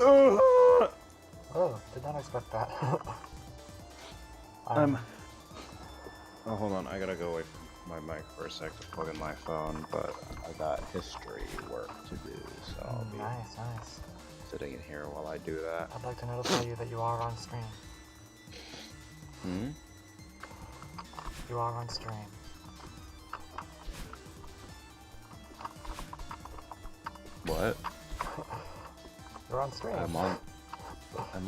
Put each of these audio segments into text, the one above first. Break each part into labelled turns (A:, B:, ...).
A: Oh, did not expect that.
B: Oh, hold on. I gotta go away from my mic for a sec to plug in my phone, but I got history work to do, so I'll be
A: Nice.
B: sitting in here while I do that.
A: I'd like to notify you that you are on stream. You are on stream.
B: What?
A: You're on stream.
B: I'm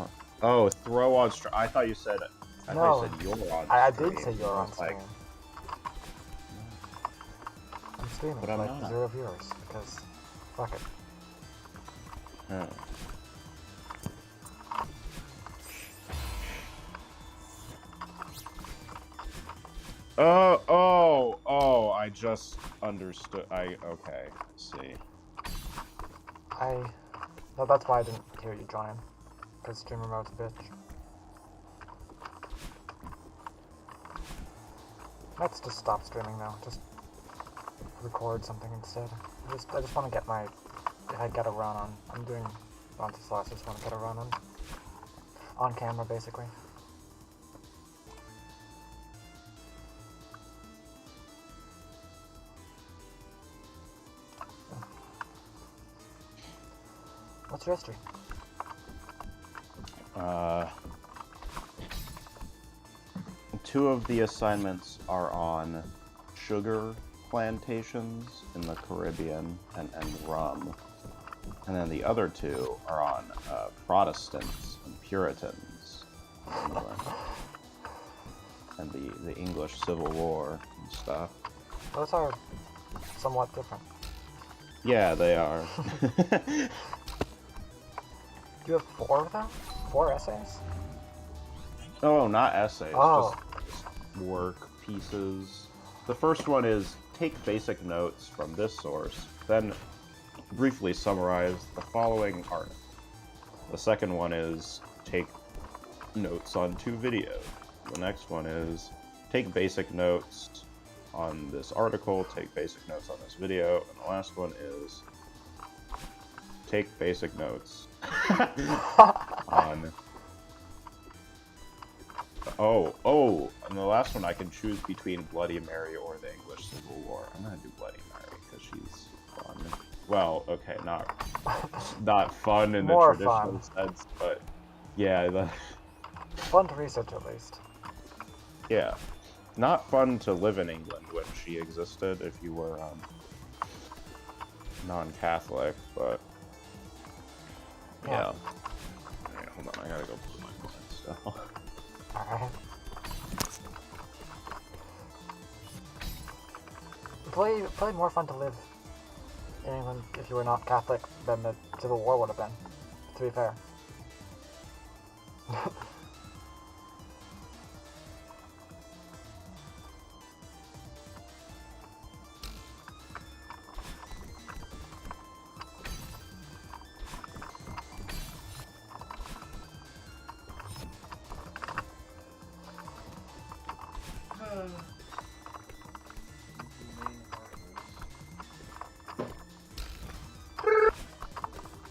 B: on. Oh, throw on stream. I thought you said. I thought you said you're on stream.
A: I did say you're on
B: like,
A: stream. I'm streaming,
B: but I'm
A: like
B: not.
A: 0 viewers, because fuck it.
B: Oh. Oh, I just understood. Okay, see.
A: No, that's why I didn't hear you join, because streamer mode's a bitch. Let's just stop streaming now, just record something instead. I just want to get a run on. I'm doing Bounty Slash, I just want to get a run on camera, basically. What's your history?
B: Two of the assignments are on sugar plantations in the Caribbean and rum. And then the other two are on Protestants and Puritans in England. And the English Civil War and stuff.
A: Those are somewhat different.
B: Yeah, they are.
A: Do you have 4 of them? 4 essays?
B: Oh, not essays,
A: Oh.
B: just work pieces. The first one is take basic notes from this source, then briefly summarize the following article. The second one is take notes on 2 videos. The next one is take basic notes on this article, take basic notes on this video, and the last one is take basic notes on... Oh, and the last one I can choose between Bloody Mary or the English Civil War. I'm gonna do Bloody Mary because she's fun. Well, okay, not fun in the
A: More
B: traditional
A: fun.
B: sense, but yeah,
A: Fun to research at least.
B: yeah, not fun to live in England when she existed if you were non-Catholic, but yeah. Alright, hold on, I gotta go put my points still.
A: Alright. Probably more fun to live in England if you were not Catholic than the Civil War would have been, to be fair.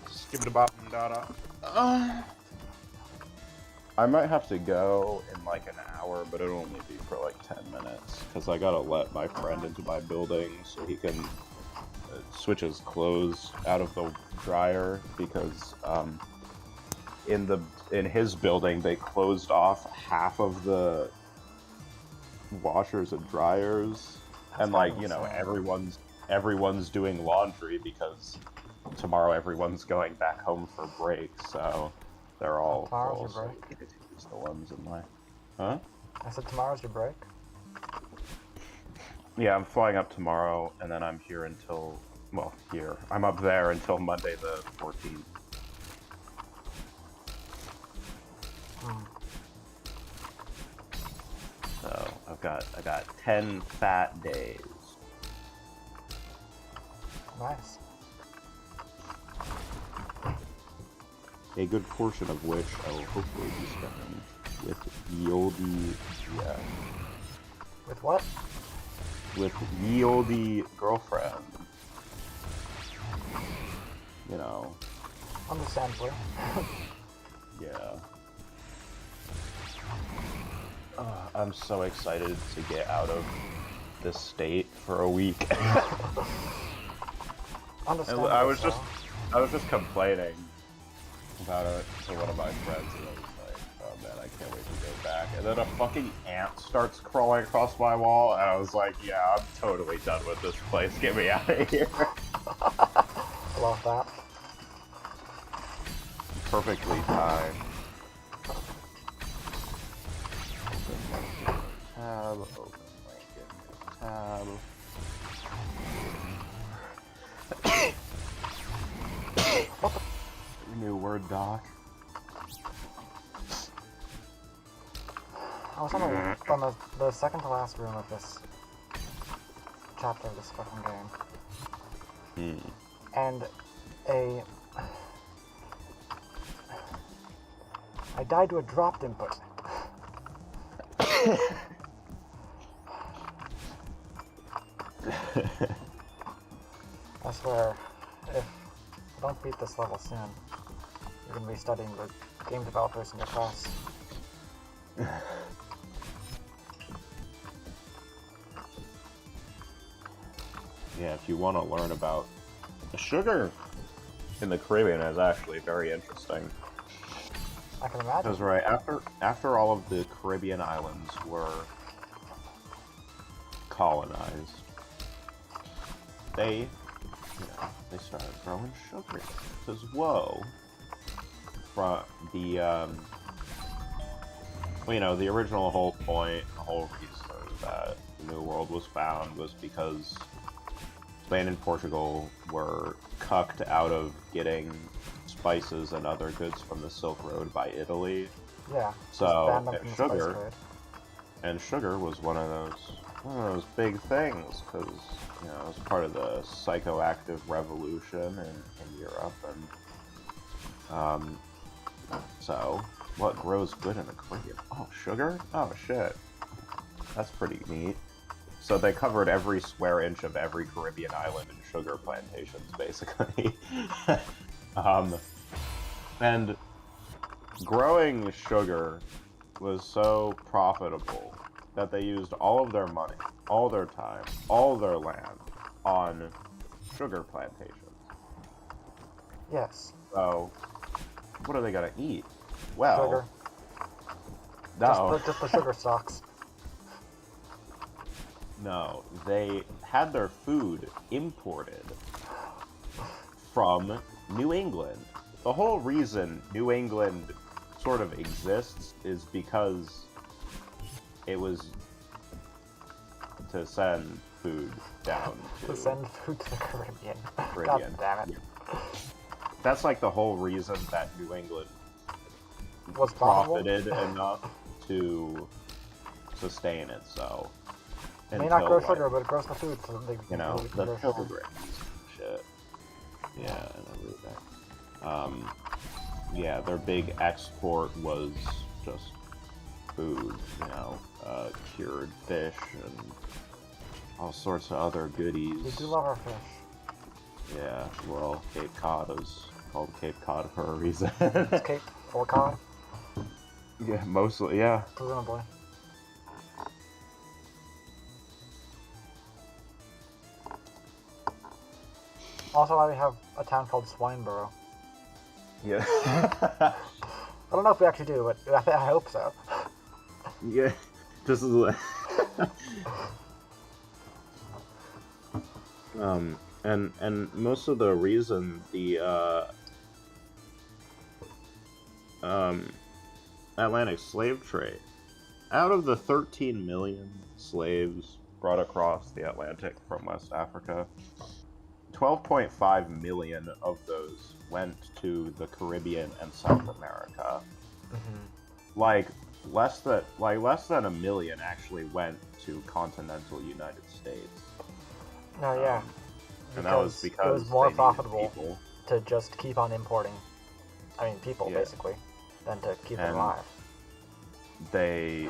B: Skip it about data. I might have to go in like an hour, but it'll only be for like 10 minutes because I gotta let my friend into my building so he can switch his clothes out of the dryer because in his building they closed off half of the washers and dryers.
A: That's
B: And like,
A: kinda
B: you know,
A: insane.
B: everyone's doing laundry because tomorrow everyone's going back home for break, so they're all
A: Tomorrow's
B: full.
A: your
B: So
A: break?
B: you get to use the ones in my... Huh?
A: I said tomorrow's your break?
B: Yeah, I'm flying up tomorrow, and then I'm here until... Well, here. I'm up there until Monday the 14th. So, I got 10 fat days.
A: Nice.
B: A good portion of which I will hopefully be spending with ye olde, yeah,
A: With what?
B: with ye olde girlfriend. You know,
A: Understandably.
B: Yeah. I'm so excited to get out of this state for a week.
A: Understandably
B: I was
A: so.
B: just complaining about it to one of my friends, and I was like, oh man, I can't wait to go back. And then a fucking ant starts crawling across my wall, and I was like, yeah, I'm totally done with this place. Get me out of here.
A: Love that.
B: Perfectly timed. Tab, open blanket, tab. New Word doc.
A: I was on the second to last room of this chapter of this fucking game. And I died to a dropped input. I swear, if I don't beat this level soon, you're gonna be studying the game developers in your class.
B: Yeah, if you want to learn about the sugar in the Caribbean is actually very interesting.
A: I can imagine.
B: Because right after all of the Caribbean islands were colonized, they started growing sugar. Because whoa, from the the original whole point, the whole reason that the New World was found was because Spain and Portugal were cucked out of getting spices and other goods from the Silk Road by Italy.
A: Yeah.
B: So sugar was one of those big things because it was part of the psychoactive revolution in Europe, and so what grows good in the Caribbean? Oh, sugar? Oh shit, that's pretty neat. So they covered every square inch of every Caribbean island in sugar plantations, basically. And growing sugar was so profitable that they used all of their money, all their time, all their land on sugar plantations.
A: Yes.
B: So, what are they gonna eat? Well,
A: sugar.
B: No.
A: Just the sugar stocks.
B: No, they had their food imported from New England. The whole reason New England sort of exists is because it was to send food down
A: to send food to the Caribbean.
B: Caribbean.
A: God damn it.
B: Yeah. That's like the whole reason that New England
A: was
B: profited enough to sustain itself.
A: It may not grow sugar, but it grows the food, so they
B: the pilgrims and shit. Yeah, and everything. Yeah, their big export was just food, cured fish and all sorts of other goodies.
A: We do love our fish.
B: Yeah, well, Cape Cod is called Cape Cod for a reason.
A: It's Cape or Cod?
B: Yeah, mostly, yeah.
A: Presumably. Also, I have a town called Swineborough.
B: Yeah.
A: I don't know if we actually do, but I hope so.
B: Yeah, just as and most of the reason the Atlantic slave trade, out of the 13 million slaves brought across the Atlantic from West Africa, 12.5 million of those went to the Caribbean and South America.
A: Mm-hmm.
B: Like less than a million actually went to continental United States.
A: No, yeah.
B: And that was because
A: it was more
B: they
A: profitable
B: people.
A: to just keep on importing. People, basically, than to keep them alive.
B: They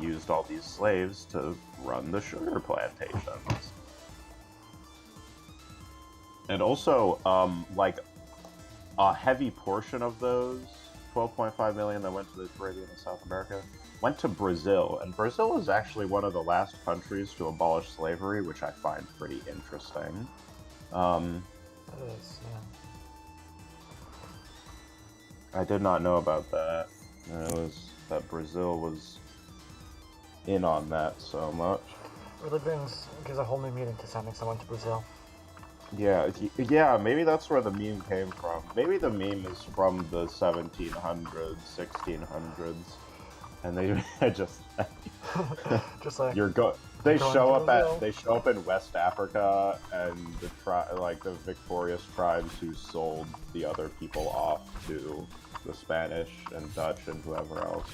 B: used all these slaves to run the sugar plantations. And also, a heavy portion of those 12.5 million that went to the Caribbean and South America went to Brazil, and Brazil is actually one of the last countries to abolish slavery, which I find pretty interesting.
A: It is, yeah.
B: I did not know about that. It was that Brazil was in on that so much.
A: Really gives a whole new meaning to sending someone to Brazil.
B: Yeah, maybe that's where the meme came from. Maybe the meme is from the 1700s, 1600s, and they just
A: just like
B: They show up in West Africa, and the victorious tribes who sold the other people off to the Spanish and Dutch and whoever else.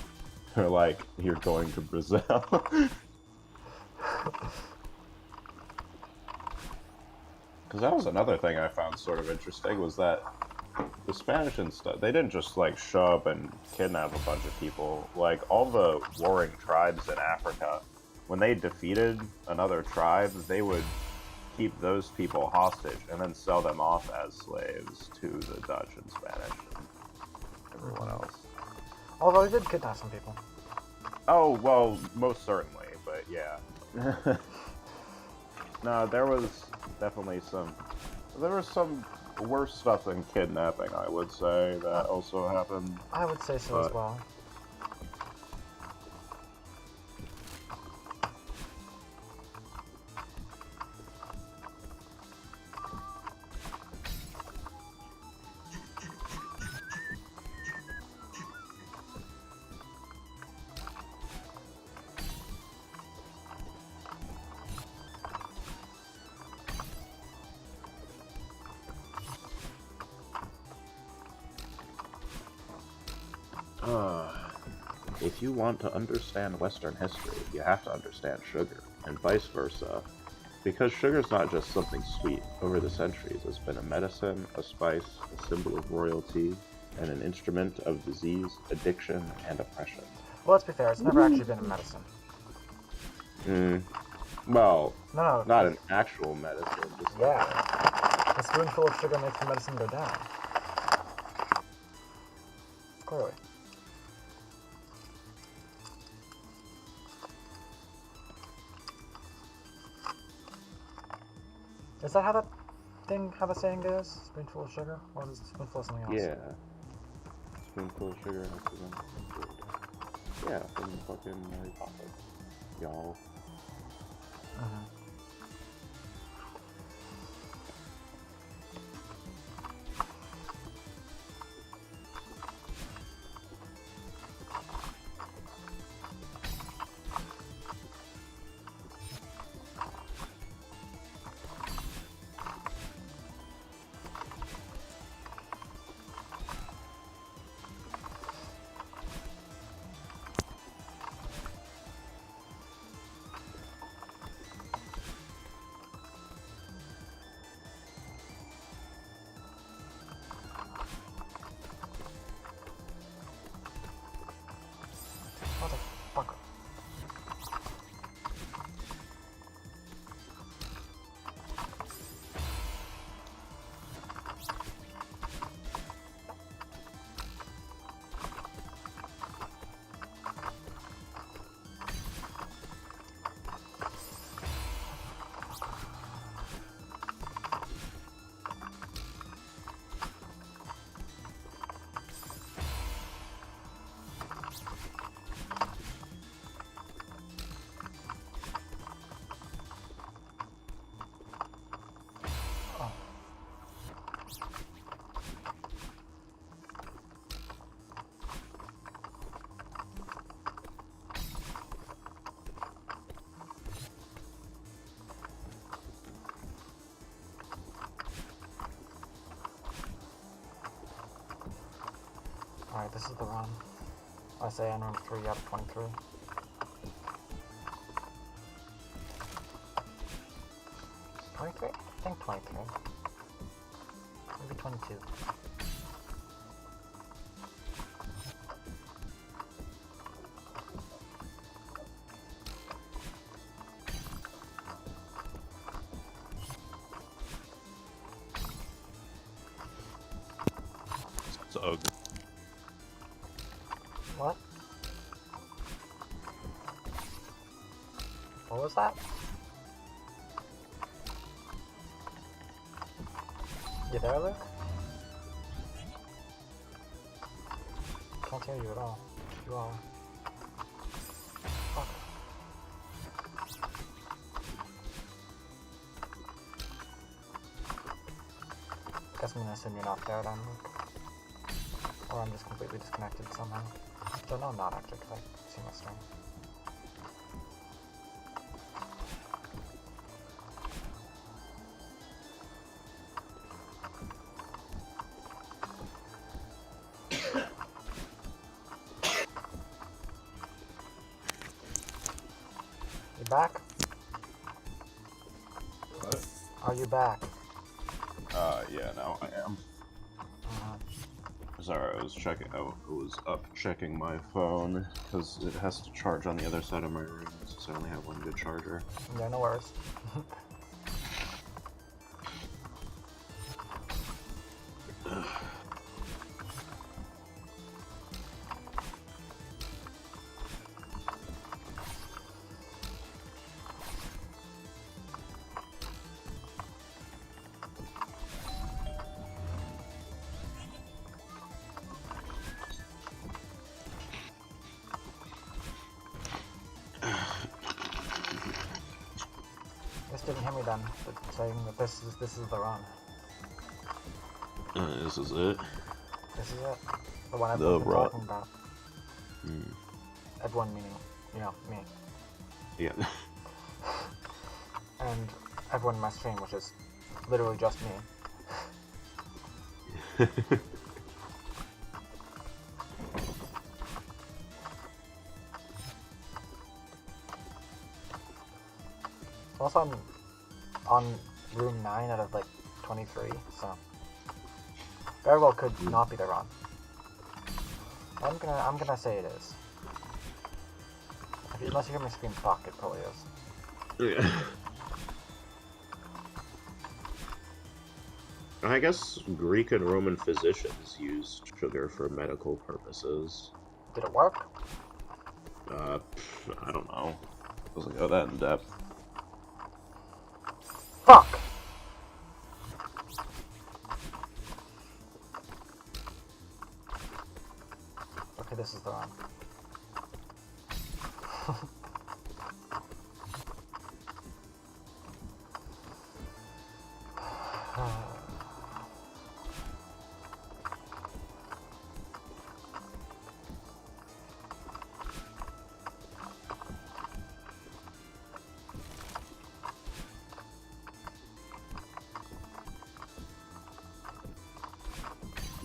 B: They're like, you're going to Brazil. Because that was another thing I found sort of interesting, was that the Spanish and stuff, they didn't just like show up and kidnap a bunch of people. Like, all the warring tribes in Africa, when they defeated another tribe, they would keep those people hostage and then sell them off as slaves to the Dutch and Spanish and everyone else.
A: Although they did kidnap some people.
B: Oh, well, most certainly, but yeah. No, there was definitely some worse stuff than kidnapping, I would say, that also happened.
A: I would say so as well.
B: If you want to understand Western history, you have to understand sugar, and vice versa. Because sugar's not just something sweet. Over the centuries, it's been a medicine, a spice, a symbol of royalty, and an instrument of disease, addiction, and oppression.
A: Well, let's be fair, it's never actually been a medicine.
B: Well,
A: No,
B: not an actual medicine. Just
A: yeah. A spoonful of sugar makes the medicine go down. Clearly. Is that how the saying goes? Spoonful of sugar? Or is it a spoonful of something else?
B: Yeah. Spoonful of sugar has to be food. Yeah, from fucking Mary Poppins. Y'all.
A: Motherfucker. Alright, this is the run. I say on room 3 out of 23. I think 23. Maybe 22.
B: Ugh.
A: What? What was that? You there, Luke? Can't hear you at all. You are. Fuck. Guess I'm gonna assume you're not there then, Luke. Or I'm just completely disconnected somehow. So no, I'm not actually, because I see my stream. You back?
B: What?
A: Are you back?
B: Yeah, now I am. Sorry, I was checking. I was up checking my phone because it has to charge on the other side of my room, so I only have one good charger.
A: Yeah, no worries. This didn't hear me then, but saying that this is the run.
B: This is it.
A: This is it. The one everyone's been talking about.
B: Mm.
A: Everyone meaning, you know, me.
B: Yeah.
A: And everyone in my stream, which is literally just me. Also, I'm on room 9 out of like 23, so very well could not be the run. I'm gonna say it is. Unless you hear me scream fuck, it probably is.
B: Yeah. I guess Greek and Roman physicians used sugar for medical purposes.
A: Did it work?
B: I don't know. Doesn't go that in depth.
A: Fuck! Okay, this is the run.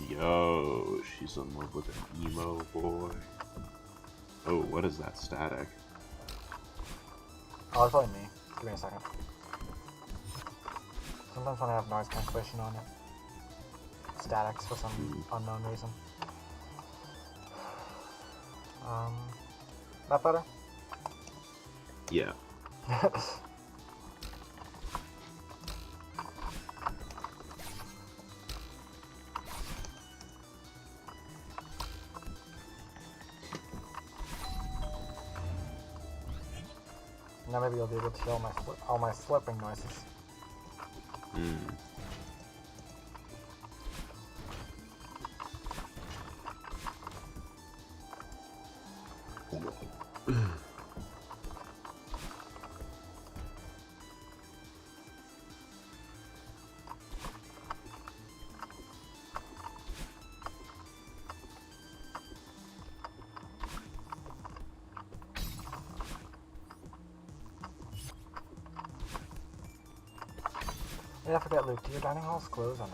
B: Yo, she's in love with an emo boy. Oh, what is that static?
A: Oh, it's probably me. Give me a second. Sometimes when I have noise cancellation on it, statics for some unknown reason. That better?
B: Yeah.
A: Now maybe you'll be able to hear all my slurping noises. Yeah, I forget, Luke, do your dining halls close or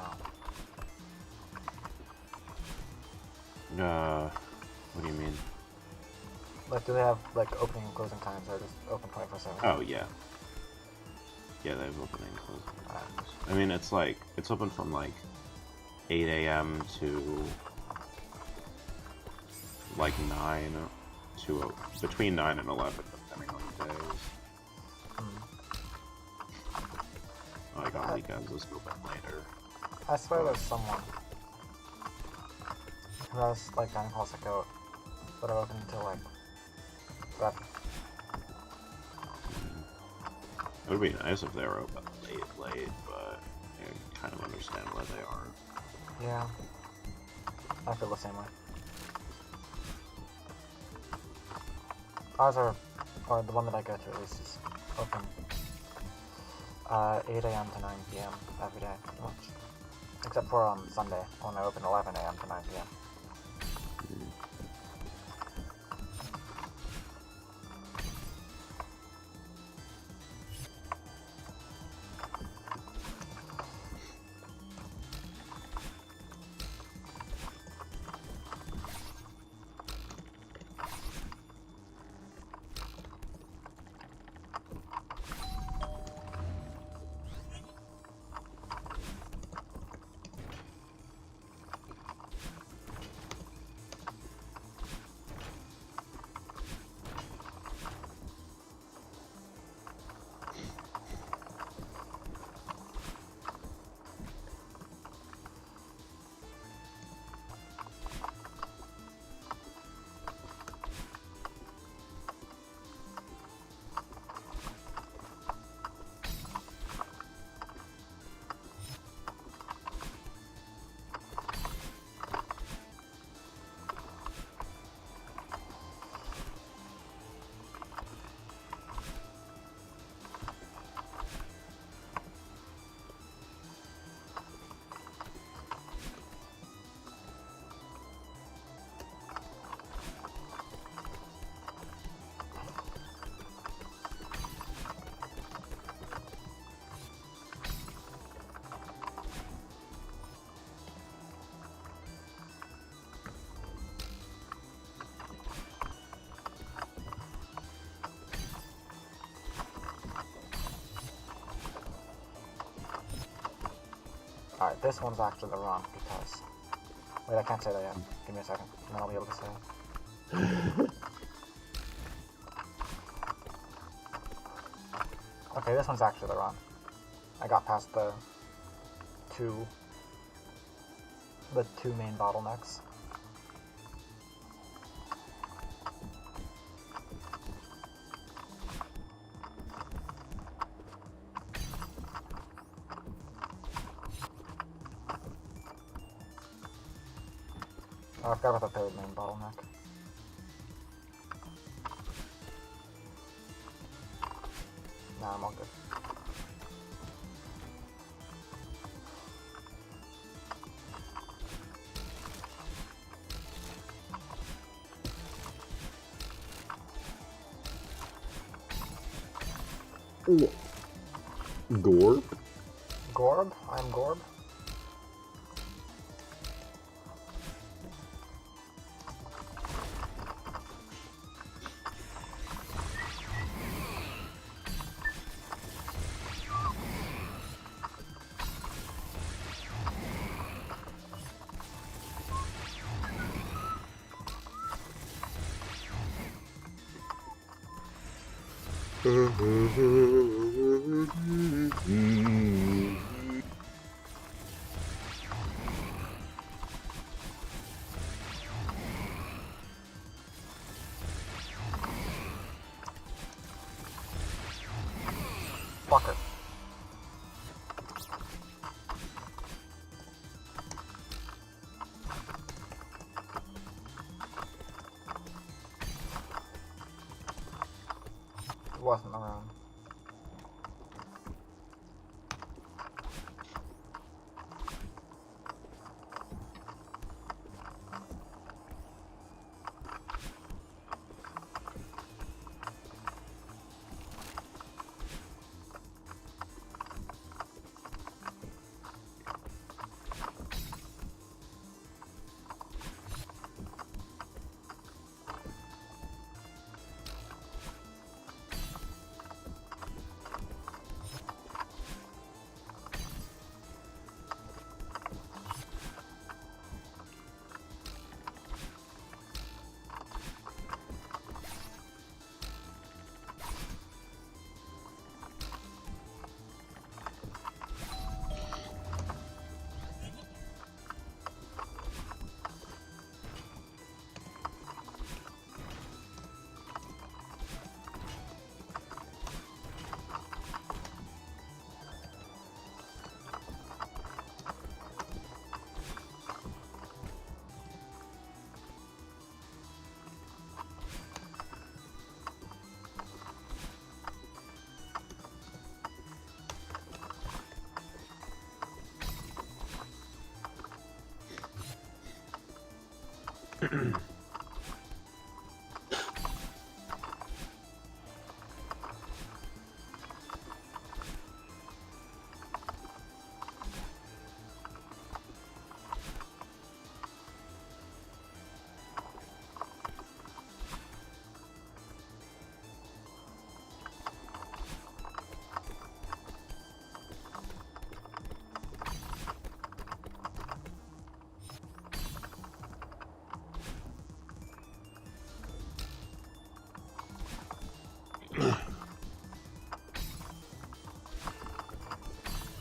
A: no?
B: What do you mean?
A: Like, do they have, like, opening and closing times, or just open 24/7?
B: Oh, yeah. Yeah, they have opening and closing times. I mean, it's like, it's open from like 8 a.m. to like 9 to between 9 and 11, depending on the days. Like on weekends, it's open later.
A: I swear there's someone. who has like Dining Halls that go that are open until like that.
B: It would be nice if they were open late, but I kind of understand why they aren't.
A: Yeah, I feel the same way. Ours are, or the one that I go to at least, is open 8 a.m. to 9 p.m. every day, pretty much. Except for on Sunday, when I open 11 a.m. to 9 p.m. Alright, this one's actually the wrong because... Wait, I can't say that yet. Give me a second, and then I'll be able to say it. Okay, this one's actually the wrong. I got past the two main bottlenecks. Oh, I forgot about the third main bottleneck. Nah, I'm all good.
B: Gorb?
A: Gorb? I'm Gorb? Fucker. It wasn't around.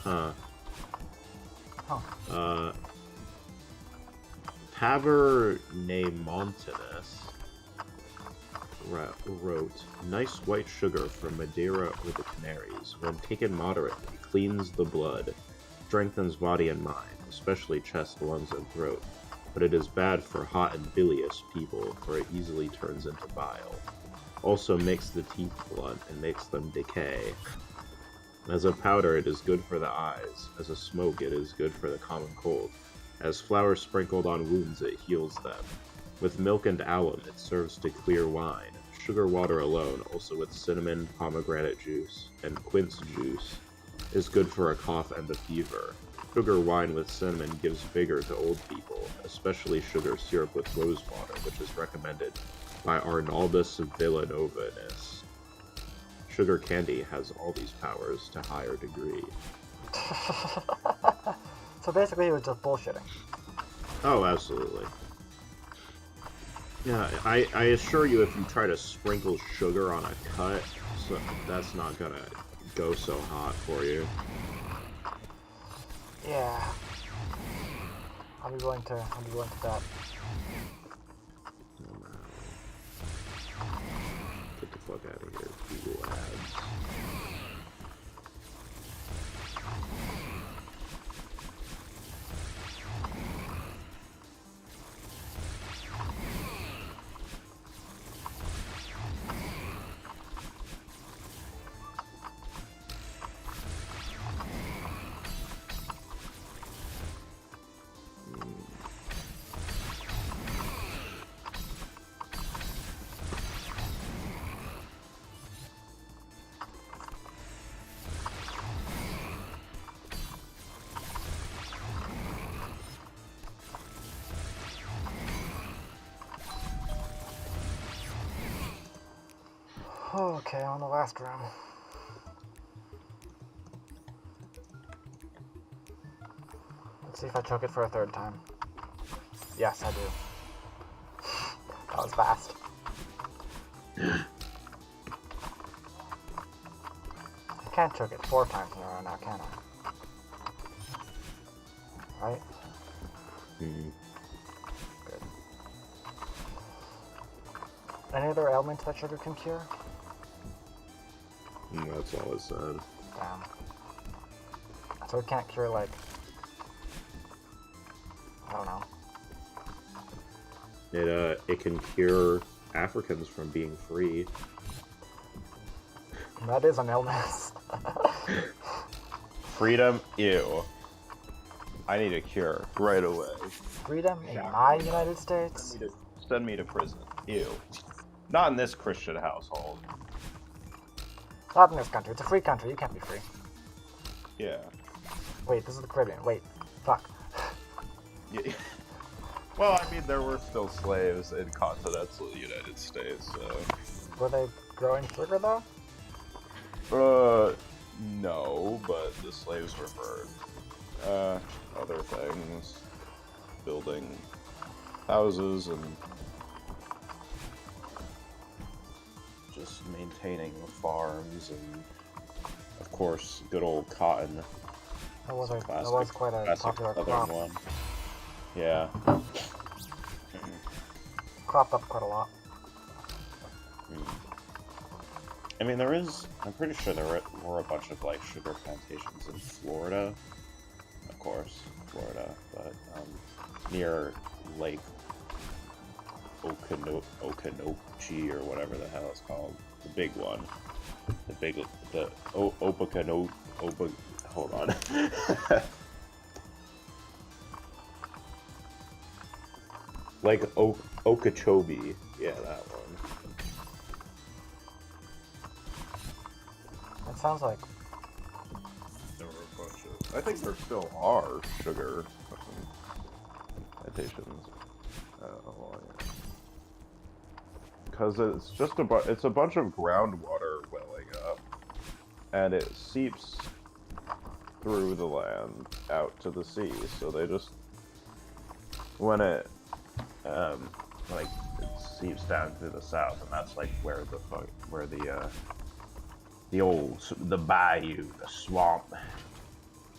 C: Huh.
A: Huh.
C: Tavernemontanus wrote, "Nice white sugar from Madeira or the Canaries, when taken moderately, cleans the blood, strengthens body and mind, especially chest, lungs, and throat. But it is bad for hot and bilious people, for it easily turns into bile. Also makes the teeth blunt and makes them decay. As a powder, it is good for the eyes. As a smoke, it is good for the common cold. As flour sprinkled on wounds, it heals them. With milk and alum, it serves to clear wine. Sugar water alone, also with cinnamon, pomegranate juice, and quince juice, is good for a cough and a fever. Sugar wine with cinnamon gives vigor to old people, especially sugar syrup with rose water, which is recommended by Arnaldus Villanovanus. Sugar candy has all these powers to higher degree."
A: So basically, he was just bullshitting.
C: Oh, absolutely. Yeah, I assure you, if you try to sprinkle sugar on a cut, so that's not gonna go so hot for you.
A: Yeah. I'll be willing to bet.
C: Get the fuck out of here, Google Ads.
A: Okay, on the last room. Let's see if I choke it for a third time. Yes, I do. That was fast. I can't choke it 4 times in a row now, can I? Right? Good. Any other ailments that sugar can cure?
C: That's all it said.
A: Damn. So it can't cure, like, I don't know.
C: It can cure Africans from being free.
A: That is an illness.
B: Freedom? Ew. I need a cure right away.
A: Freedom in my United States?
B: Send me to prison. Ew. Not in this Christian household.
A: Not in this country. It's a free country. You can't be free.
B: Yeah.
A: Wait, this is the Caribbean. Wait. Fuck.
B: Yeah. Well, I mean, there were still slaves in continental United States, so...
A: Were they growing sugar, though?
B: No, but the slaves were for, other things. Building houses and just maintaining farms and, of course, good old cotton.
A: That was,
B: Classic-
A: quite a
B: classic
A: popular
B: southern
A: crop.
B: one. Yeah.
A: Cropped up quite a lot.
B: I mean, I'm pretty sure there were a bunch of, like, sugar plantations in Florida. Of course, Florida, but, near Lake Okanochee, or whatever the hell it's called. The big one. Hold on.
C: Like Okeechobee. Yeah, that one.
A: It sounds like
C: There were a bunch of. I think there still are sugar plantations. Because it's just it's a bunch of groundwater welling up, and it seeps through the land out to the sea. So they just when it like it seeps down through the south, and that's like where the bayou, the swamp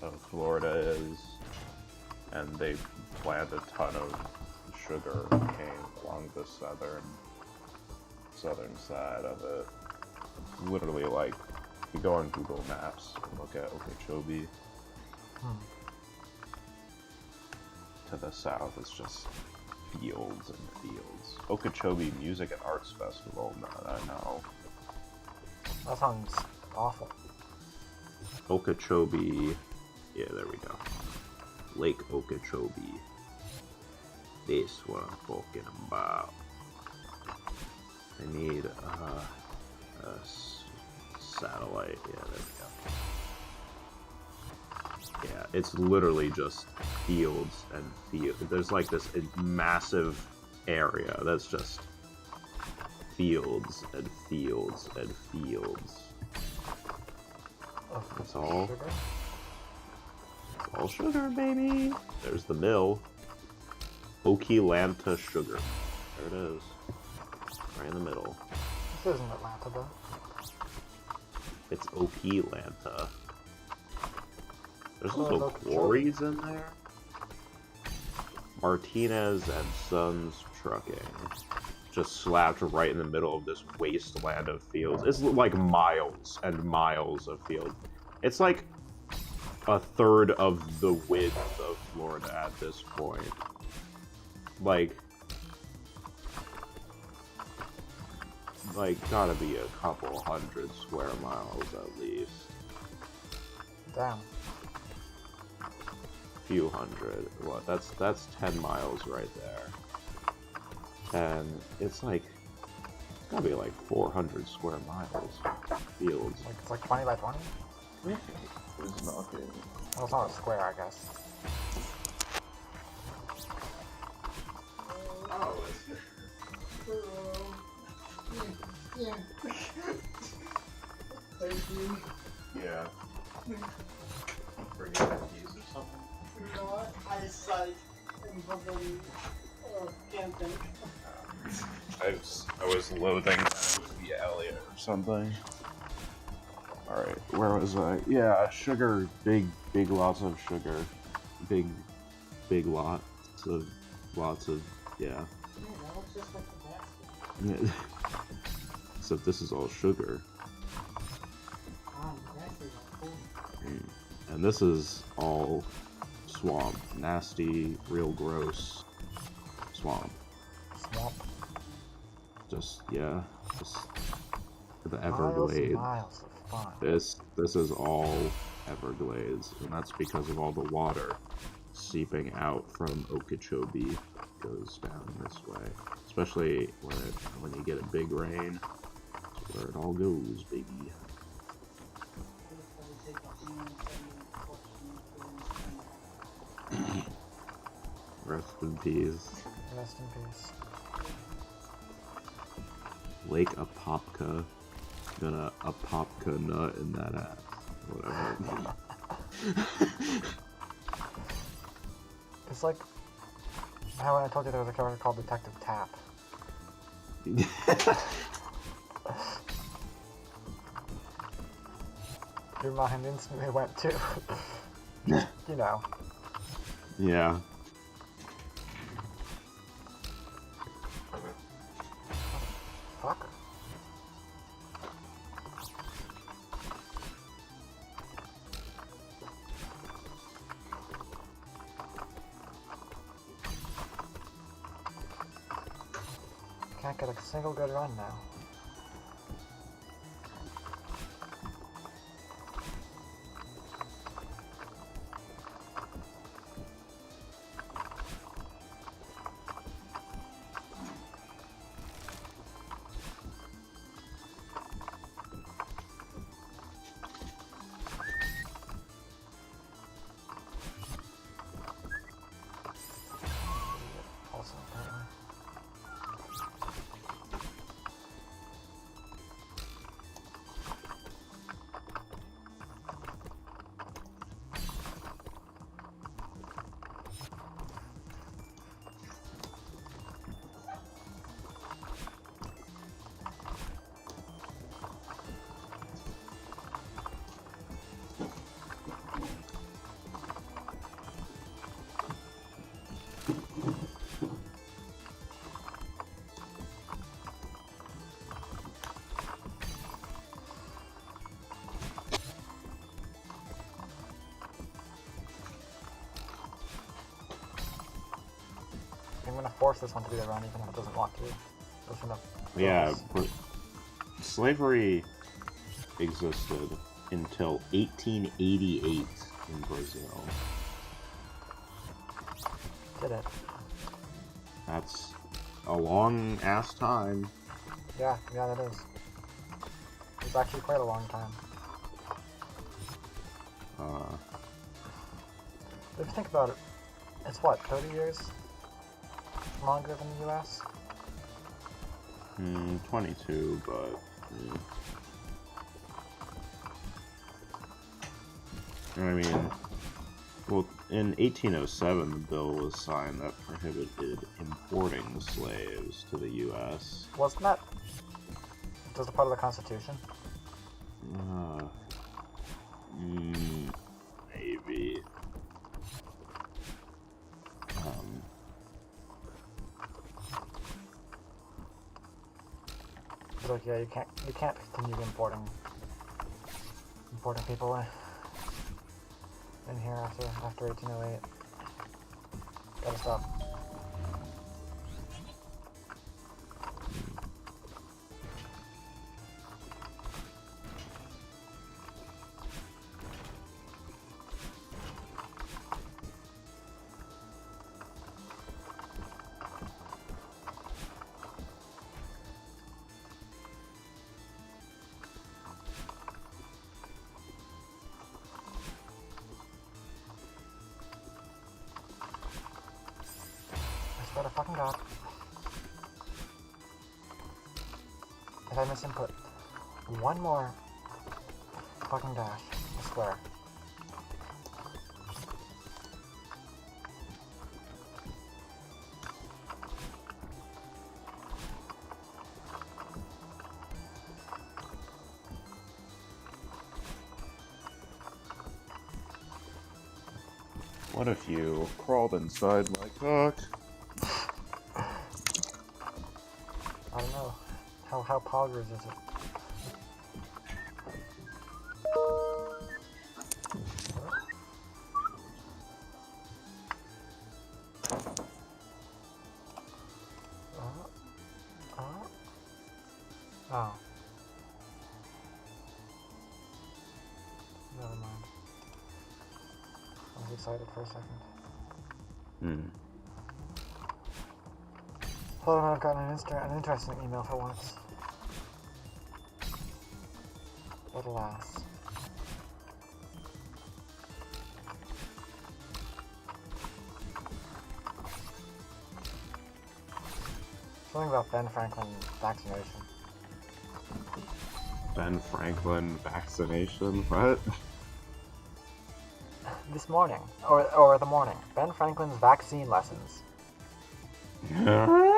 C: of Florida is, and they plant a ton of sugar cane along the southern side of it. Literally, like, you go on Google Maps and look at Okeechobee. To the south, it's just fields and fields. Okeechobee Music and Arts Festival, I know.
A: that sounds awful.
C: Okeechobee, yeah, there we go. Lake Okeechobee. This what I'm talking about. I need satellite. Yeah, there we go. Yeah, it's literally just fields and fields. There's like this massive area that's just fields and fields and fields. That's all.
A: Sugar?
C: It's all sugar, baby. There's the mill. Okeelanta Sugar. There it is. Right in the middle.
A: This isn't Atlanta, though.
C: It's Okeelanta. There's
A: Oh,
C: also
A: look,
C: quarries in there. Martinez and Sons Trucking. Just slapped right in the middle of this wasteland of fields. It's like miles and miles of field. It's like a third of the width of Florida at this point. Like gotta be a couple hundred square miles at least.
A: Damn.
C: Few hundred. What? That's 10 miles right there. And it's like it's gotta be like 400 square miles. Fields.
A: Like, it's like 20 by 20?
C: It's knocking.
A: Well, it's not a square, I guess.
C: Yeah. Bring your keys or something.
D: You know what? I decided in fucking can't think.
C: I was loathing that it would be Elliot or something. Alright, where was I? Yeah, sugar, big lots of sugar. Big lots of, yeah.
D: Yeah, that looks just like the basket.
C: Except this is all sugar.
D: The basket is all cool.
C: And this is all swamp. Nasty, real gross swamp.
A: Swamp.
C: Just the
A: Miles
C: Everglades.
A: and miles of fun.
C: This is all Everglades, and that's because of all the water seeping out from Okeechobee goes down this way. Especially when you get a big rain, that's where it all goes, baby. Rest in peace.
A: Rest in peace.
C: Lake Apopka. Gonna Apopka nut in that ass. Whatever.
A: It's like how when I told you there was a character called Detective Tap. Your mind instantly went to, you know.
C: Yeah.
A: Fuck. Can't get a single good run now. I'm gonna force this one to be the run, even if it doesn't want to. Just gonna
C: Yeah,
A: focus.
C: but slavery existed until 1888 in Brazil.
A: Did it?
C: That's a long ass time.
A: Yeah, that is. It's actually quite a long time. If you think about it, it's what, 30 years longer than the US?
C: 22, but I mean, well, in 1807, the bill was signed that prohibited importing slaves to the U.S.
A: Wasn't that just a part of the Constitution?
C: Maybe.
A: It's like, yeah, you can't continue importing people in here after 1808. Gotta stop. I swear to fucking God. If I misinput one more fucking dash, I swear.
B: What if you crawled inside my cock?
A: I don't know. How poggers is it? Oh. Never mind. I was excited for a second. Hold on, I've gotten an interesting email for once. But alas. Something about Ben Franklin vaccination.
B: Ben Franklin vaccination? What?
A: This morning, or the morning, Ben Franklin's vaccine lessons.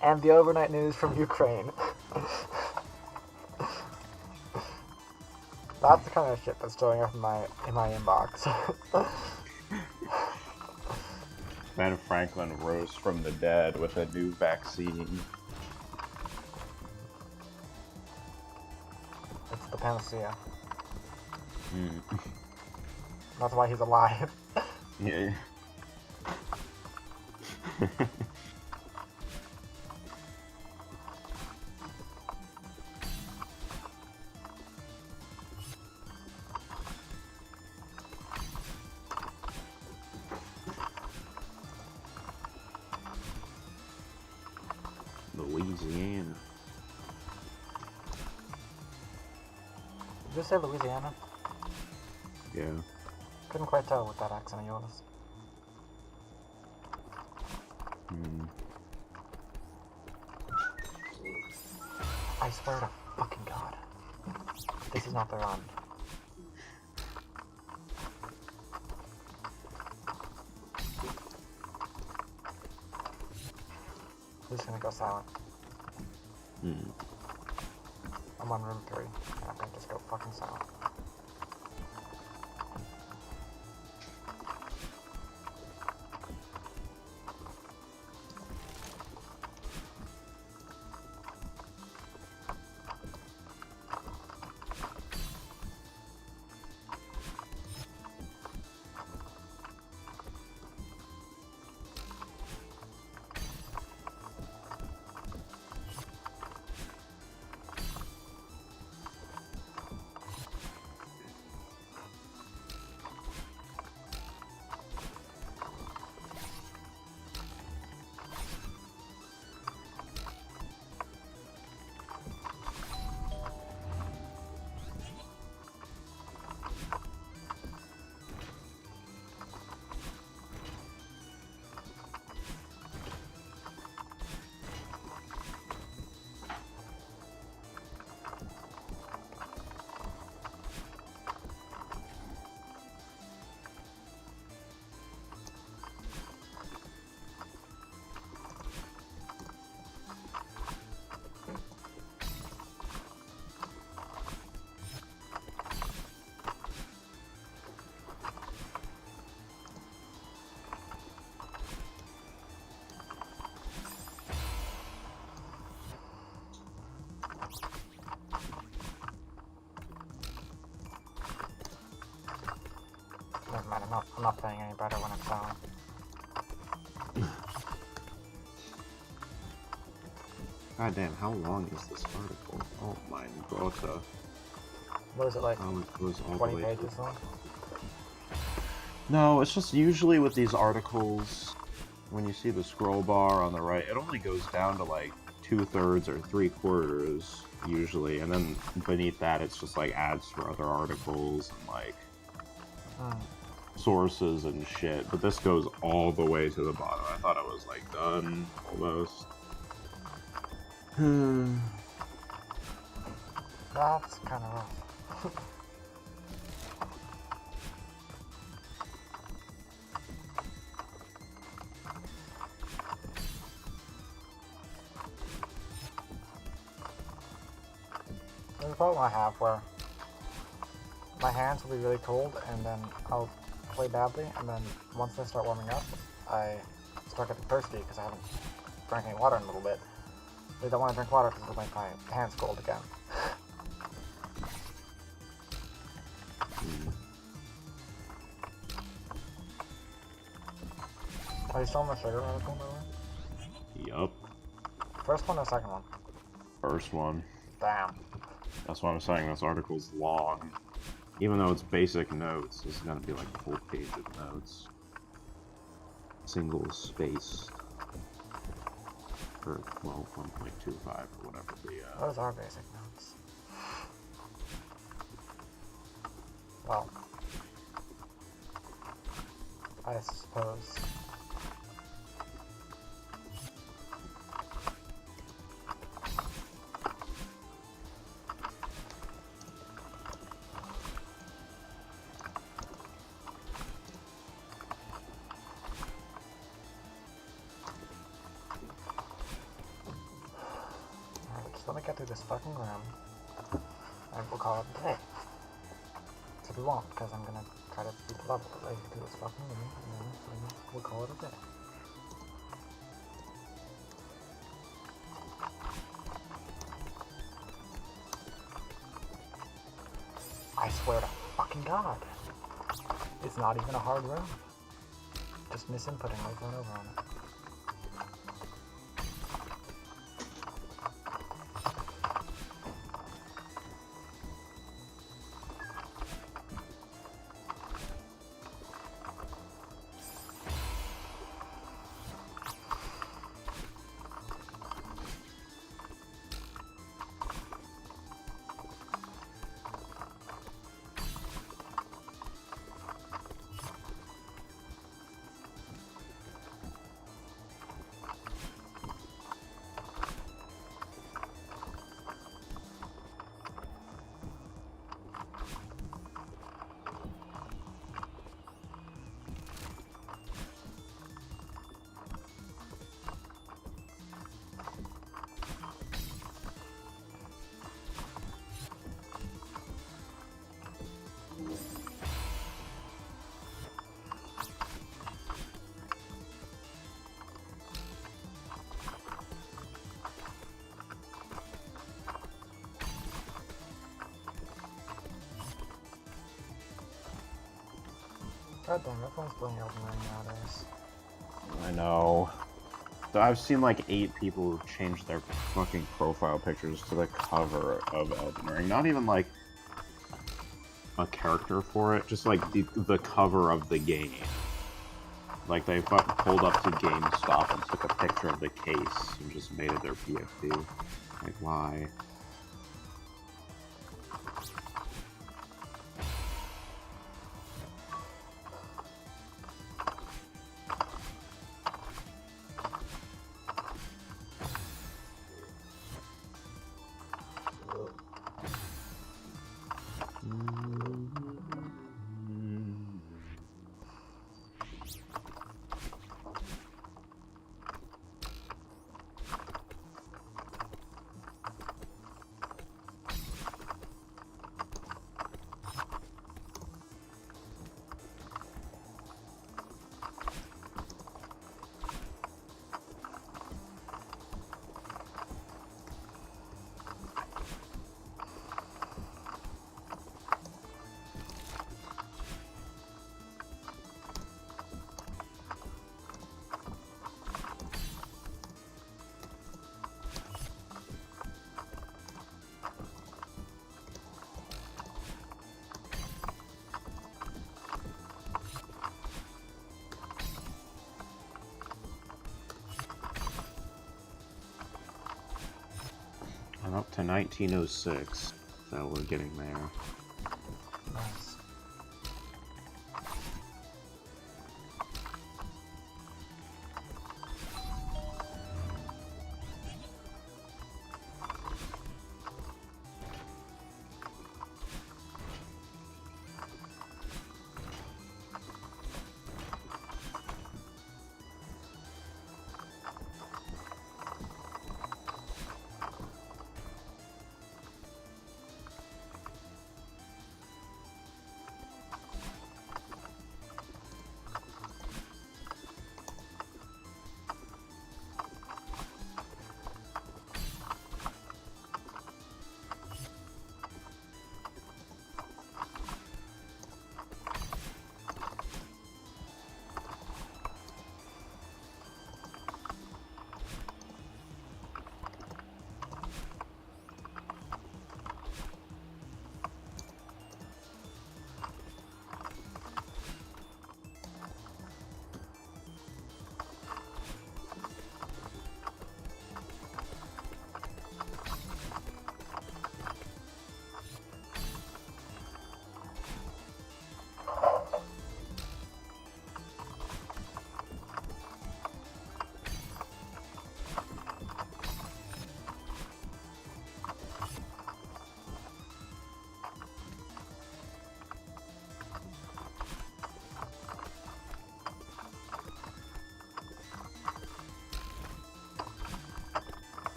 A: And the overnight news from Ukraine. That's the kind of shit that's showing up in my inbox.
B: Ben Franklin rose from the dead with a new vaccine.
A: It's the panacea. That's why he's alive.
B: Yeah.
C: Louisiana.
A: Did you say Louisiana?
C: Yeah.
A: Couldn't quite tell with that accent of yours. I swear to fucking God. This is not the run. I'm just gonna go silent. I'm on room 3. I'm gonna just go fucking silent. I'm not playing any better when I'm selling.
C: God damn, how long is this article? Oh my god.
A: What is it like?
C: It goes all the
A: 20
C: way
A: pages
C: to...
A: long?
B: No, it's just usually with these articles, when you see the scroll bar on the right, it only goes down to like 2/3 or 3/4 usually, and then beneath that it's just like ads for other articles and like sources and shit. But this goes all the way to the bottom. I thought it was like done almost.
A: That's kind of rough. There's a problem I have where my hands will be really cold and then I'll play badly, and then once they start warming up, I start getting thirsty because I haven't drank any water in a little bit. They don't want to drink water because it'll make my hands cold again. Are you still in the sugar article, by the way?
B: Yup.
A: First one or second one?
B: First one.
A: Damn.
B: That's what I'm saying, this article's long. Even though it's basic notes, this is gonna be like a full page of notes. Single spaced. For, well, 1.25 or whatever the,
A: Those are basic notes. Well, I suppose. Let me get through this fucking room, and we'll call it a day. So we won't, because I'm gonna try to beat the level through this fucking room, and then we'll call it a day. I swear to fucking God, it's not even a hard room. Just misinputting over and over on it. God damn, everyone's playing Elden Ring nowadays.
B: I know. I've seen like 8 people change their fucking profile pictures to the cover of Elden Ring. Not even like a character for it, just like the cover of the game. Like they pulled up to GameStop and took a picture of the case and just made it their PFP. Like why?
C: I'm up to 1906, so we're getting there.
A: Nice.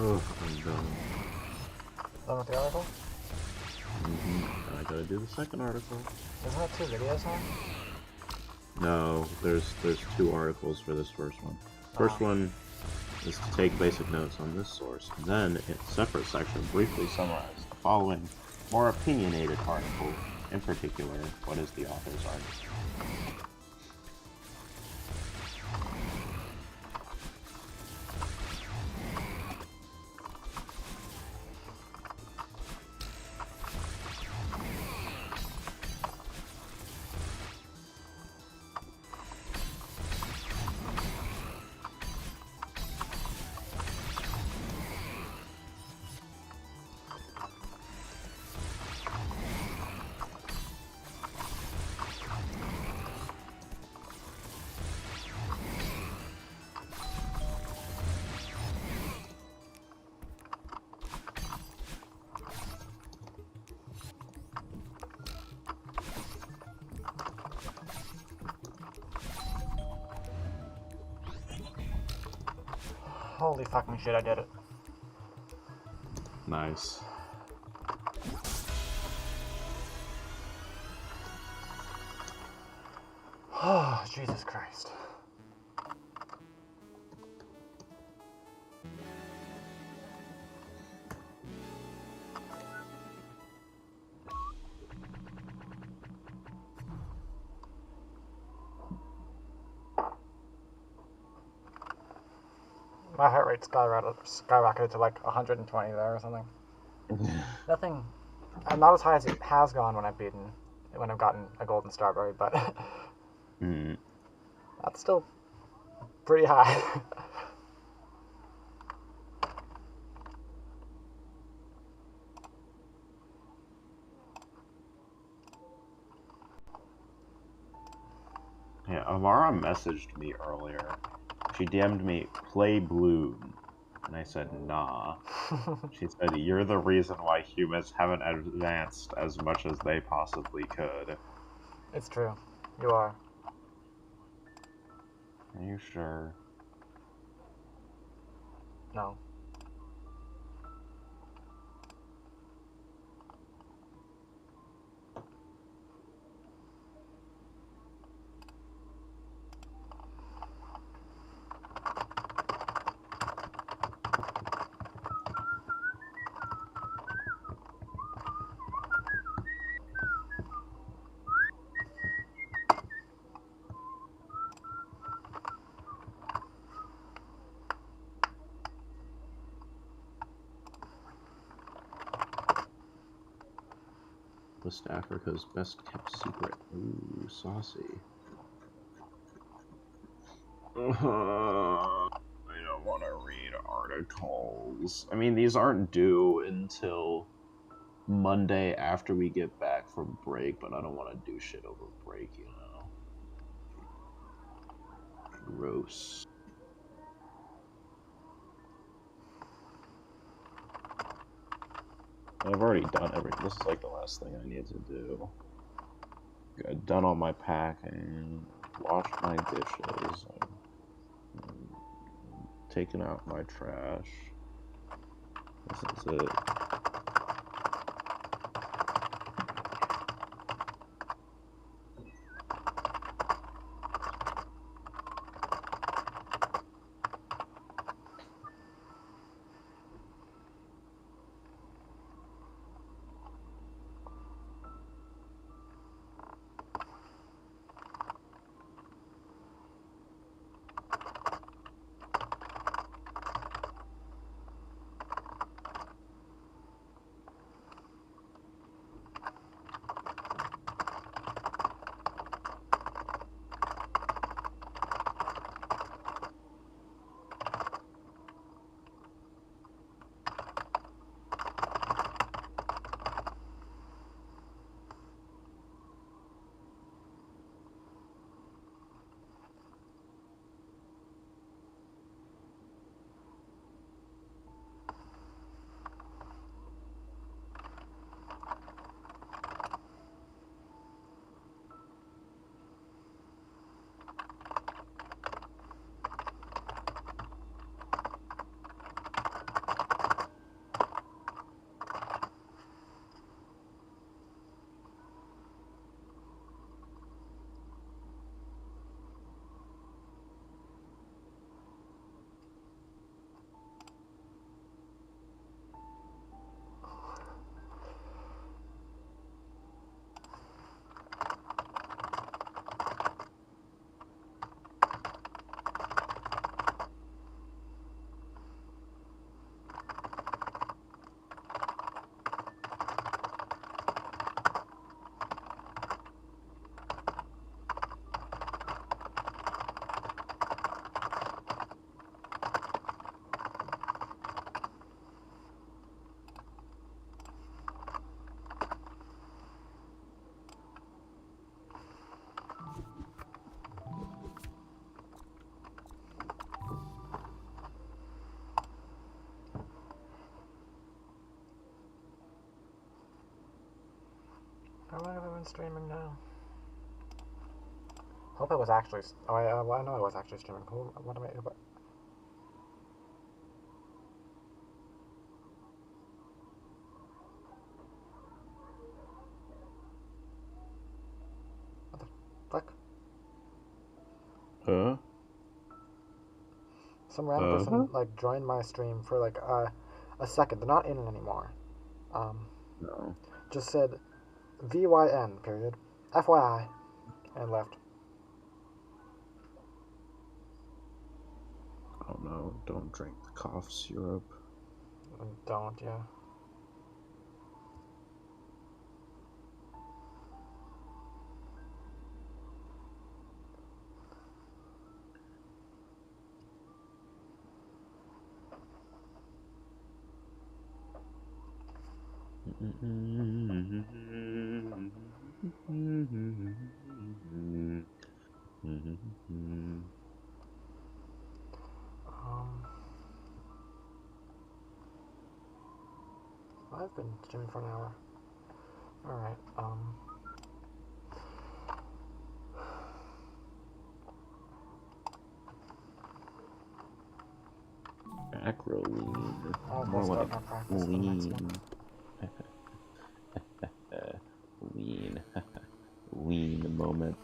C: Oh, I'm done.
A: Done with the article?
C: I gotta do the second article.
A: Isn't that 2 videos now?
C: No, there's 2 articles for this first one. First one is to take basic notes on this source, and then in a separate section briefly summarize the following more opinionated article, in particular, what is the author's argument.
A: Holy fucking shit, I did it.
C: Nice.
A: Oh, Jesus Christ. My heart rate skyrocketed to like 120 there or something. Nothing. I'm not as high as it has gone when I've gotten a golden starberry, but that's still pretty high.
C: Yeah, Amara messaged me earlier. She DM'd me, play Bloom.
B: And I said, nah. She said, you're the reason why humans haven't advanced as much as they possibly could.
A: It's true. You are.
B: Are you sure?
A: No.
C: West Africa's best kept secret. Ooh, saucy.
B: I don't want to read articles. I mean, these aren't due until Monday after we get back from break, but I don't want to do shit over break, you know? Gross. I've already done everything. This is like the last thing I need to do. I've done all my packing, washed my dishes, taken out my trash. This is it. How long have I been streaming now? Hope it was actually. Oh, well, I know I was actually streaming. What am I? What the fuck? Huh?
A: Some random person like joined my stream for like a second. They're not in it anymore.
B: No.
A: Just said VYN period FYI and left.
B: Oh no, don't drink the cough syrup.
A: Don't, yeah. Um, I've been streaming for an hour. Alright,
C: Acro lean.
A: I'll
C: More
A: start
C: like
A: my practice for the next
C: lean.
A: one.
C: Lean. Lean moment.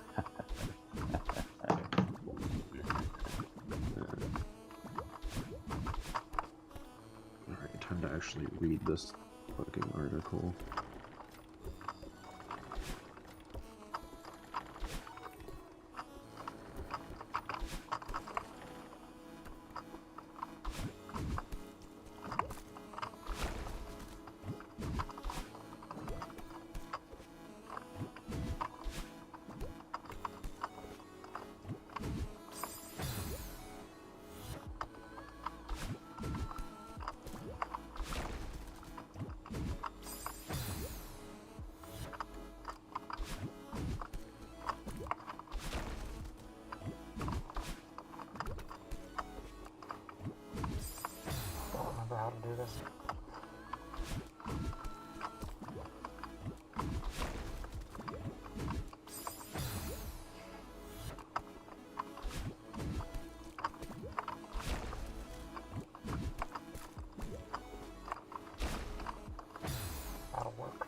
C: Alright, time to actually read this fucking article.
A: I don't remember how to do this. That'll work.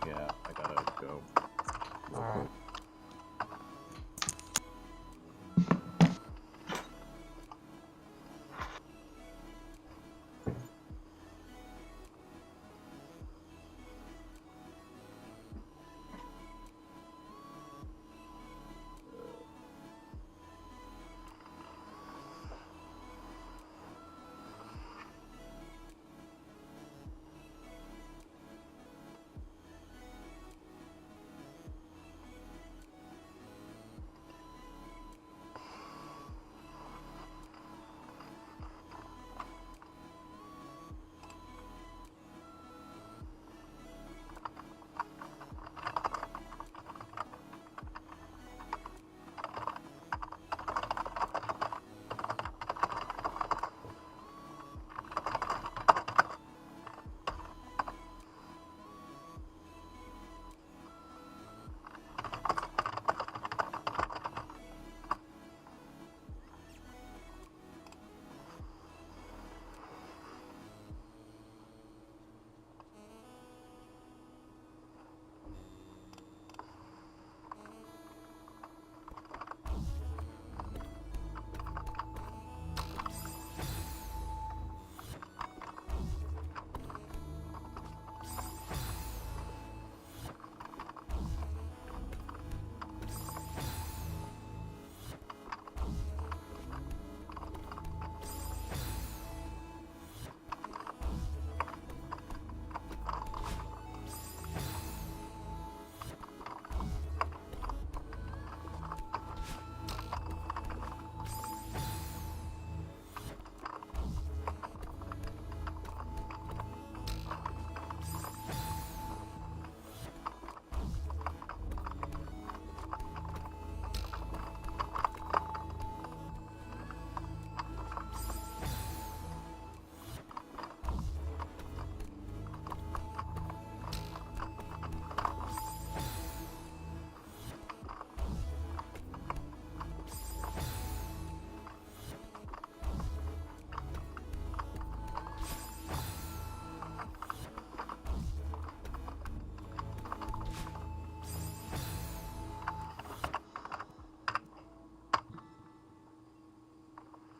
B: Yeah, I gotta go. Real
A: Alright.
B: quick.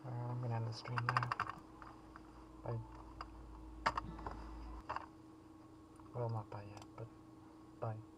A: I'm gonna end the stream there. Bye. Well, not bye yet, but bye.